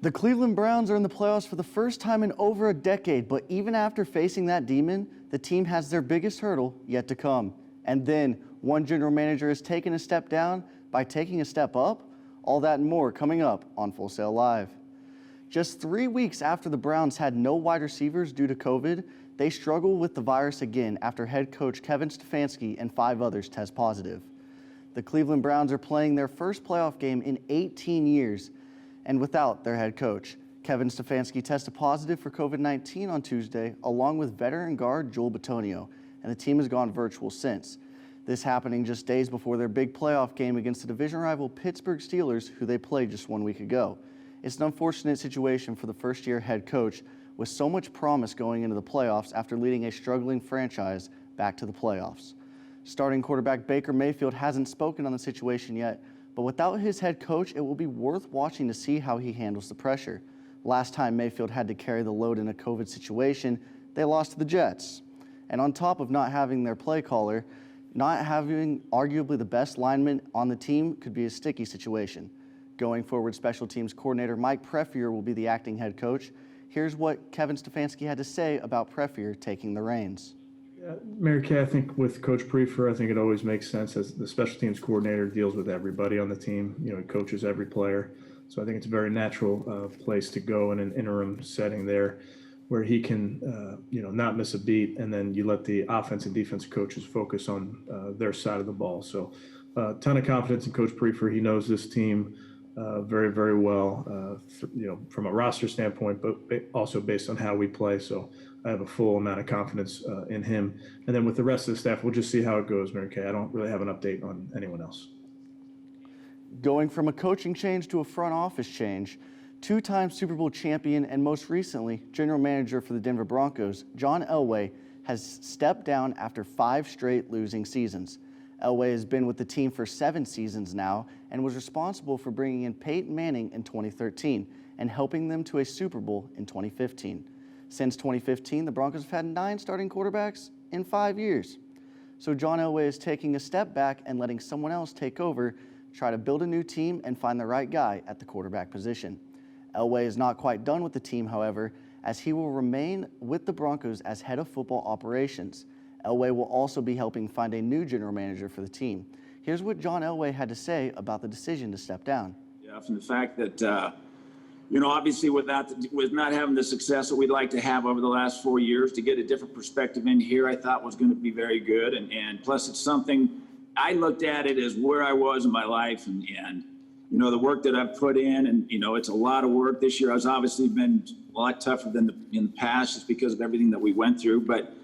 The Cleveland Browns are in the playoffs for the first time in over a decade, but even after facing that demon, the team has their biggest hurdle yet to come. And then one general manager has taken a step down by taking a step up. All that and more coming up on Full Sail Live. Just 3 weeks after the Browns had no wide receivers due to COVID, they struggle with the virus again after head coach Kevin Stefanski and 5 others test positive. The Cleveland Browns are playing their first playoff game in 18 years. And without their head coach. Kevin Stefanski tested positive for COVID-19 on Tuesday, along with veteran guard Joel Bitonio, and the team has gone virtual since. This happening just days before their big playoff game against the division rival Pittsburgh Steelers, who they played just 1 week ago. It's an unfortunate situation for the first-year head coach, with so much promise going into the playoffs after leading a struggling franchise back to the playoffs. Starting quarterback Baker Mayfield hasn't spoken on the situation yet, but without his head coach, it will be worth watching to see how he handles the pressure. Last time Mayfield had to carry the load in a COVID situation, they lost to the Jets. And on top of not having their play caller, not having arguably the best lineman on the team could be a sticky situation. Going forward, special teams coordinator Mike Preffier will be the acting head coach. Here's what Kevin Stefanski had to say about Preffier taking the reins. Mary Kay, I think with Coach Preffer, I think it always makes sense as the special teams coordinator deals with everybody on the team. You know, he coaches every player. So I think it's a very natural place to go in an interim setting there where he can, not miss a beat. And then you let the offense and defense coaches focus on their side of the ball. So a ton of confidence in Coach Preffer. He knows this team very, very well, from a roster standpoint, but also based on how we play. So I have a full amount of confidence in him. And then with the rest of the staff, we'll just see how it goes, Mary Kay. I don't really have an update on anyone else. Going from a coaching change to a front office change, two-time Super Bowl champion and most recently general manager for the Denver Broncos, John Elway, has stepped down after 5 straight losing seasons. Elway has been with the team for 7 seasons now and was responsible for bringing in Peyton Manning in 2013 and helping them to a Super Bowl in 2015. Since 2015, the Broncos have had 9 starting quarterbacks in 5 years. So John Elway is taking a step back and letting someone else take over, try to build a new team and find the right guy at the quarterback position. Elway is not quite done with the team, however, as he will remain with the Broncos as head of football operations. Elway will also be helping find a new general manager for the team. Here's what John Elway had to say about the decision to step down. Yeah, from the fact that, obviously with not having the success that we'd like to have over the last 4 years, to get a different perspective in here, I thought was going to be very good. And plus it's something, I looked at it as where I was in my life and the work that I've put in, and, it's a lot of work this year. I've obviously been a lot tougher than in the past just because of everything that we went through. But,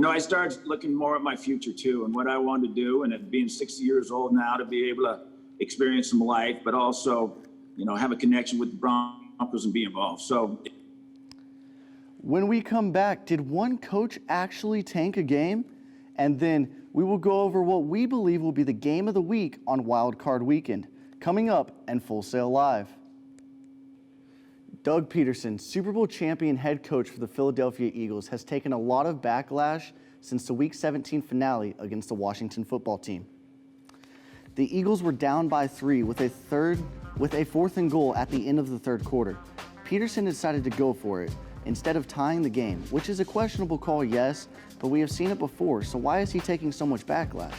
I started looking more at my future too and what I wanted to do. And at being 60 years old now, to be able to experience some life, but also, have a connection with the Broncos and be involved. So when we come back, did one coach actually tank a game? And then we will go over what we believe will be the game of the week on Wild Card Weekend. Coming up and Full Sail Live. Doug Peterson, Super Bowl champion head coach for the Philadelphia Eagles, has taken a lot of backlash since the Week 17 finale against the Washington football team. The Eagles were down by 3 with a 4th and goal at the end of the third quarter. Peterson decided to go for it instead of tying the game, which is a questionable call, yes, but we have seen it before, so why is he taking so much backlash?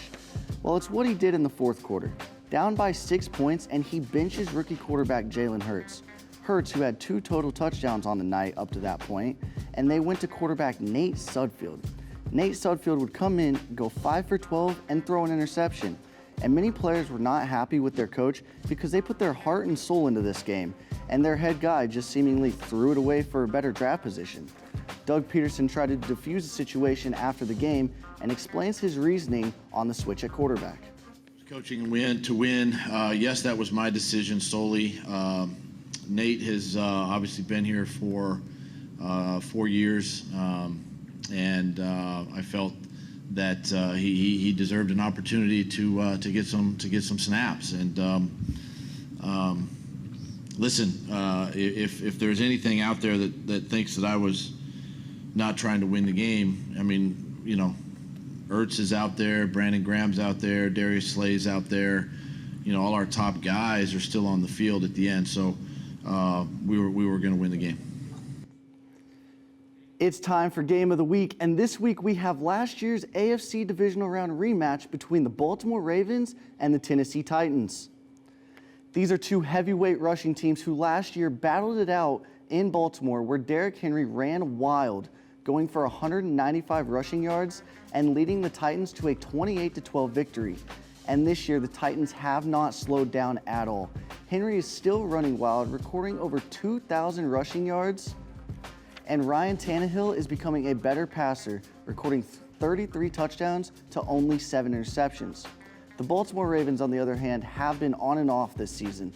Well, it's what he did in the fourth quarter. Down by 6 points, and he benches rookie quarterback Jalen Hurts. Hurts, who had 2 total touchdowns on the night up to that point, and they went to quarterback Nate Sudfeld. Nate Sudfeld would come in, go 5 for 12, and throw an interception. And many players were not happy with their coach because they put their heart and soul into this game, and their head guy just seemingly threw it away for a better draft position. Doug Peterson tried to defuse the situation after the game and explains his reasoning on the switch at quarterback. Coaching to win, yes, that was my decision solely. Nate has obviously been here for 4 years, and I felt that he deserved an opportunity to get some snaps. And listen, if there's anything out there that thinks that I was not trying to win the game, I mean, Ertz is out there, Brandon Graham's out there, Darius Slay's out there. All our top guys are still on the field at the end. So we were going to win the game. It's time for Game of the Week, and this week we have last year's AFC Divisional Round rematch between the Baltimore Ravens and the Tennessee Titans. These are two heavyweight rushing teams who last year battled it out in Baltimore, where Derrick Henry ran wild, going for 195 rushing yards and leading the Titans to a 28-12 victory. And this year, the Titans have not slowed down at all. Henry is still running wild, recording over 2,000 rushing yards. And Ryan Tannehill is becoming a better passer, recording 33 touchdowns to only 7 interceptions. The Baltimore Ravens, on the other hand, have been on and off this season,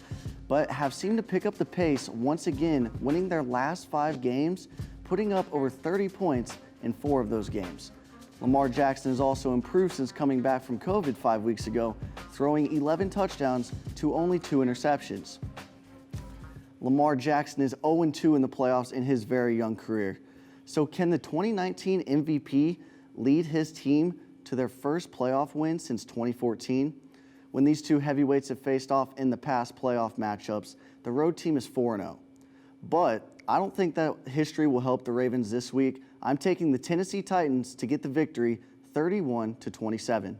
but have seemed to pick up the pace once again, winning their last 5 games, putting up over 30 points in 4 of those games. Lamar Jackson has also improved since coming back from COVID 5 weeks ago, throwing 11 touchdowns to only 2 interceptions. Lamar Jackson is 0-2 in the playoffs in his very young career. So can the 2019 MVP lead his team to their first playoff win since 2014? When these two heavyweights have faced off in the past playoff matchups, the road team is 4-0. But I don't think that history will help the Ravens this week. I'm taking the Tennessee Titans to get the victory 31-27.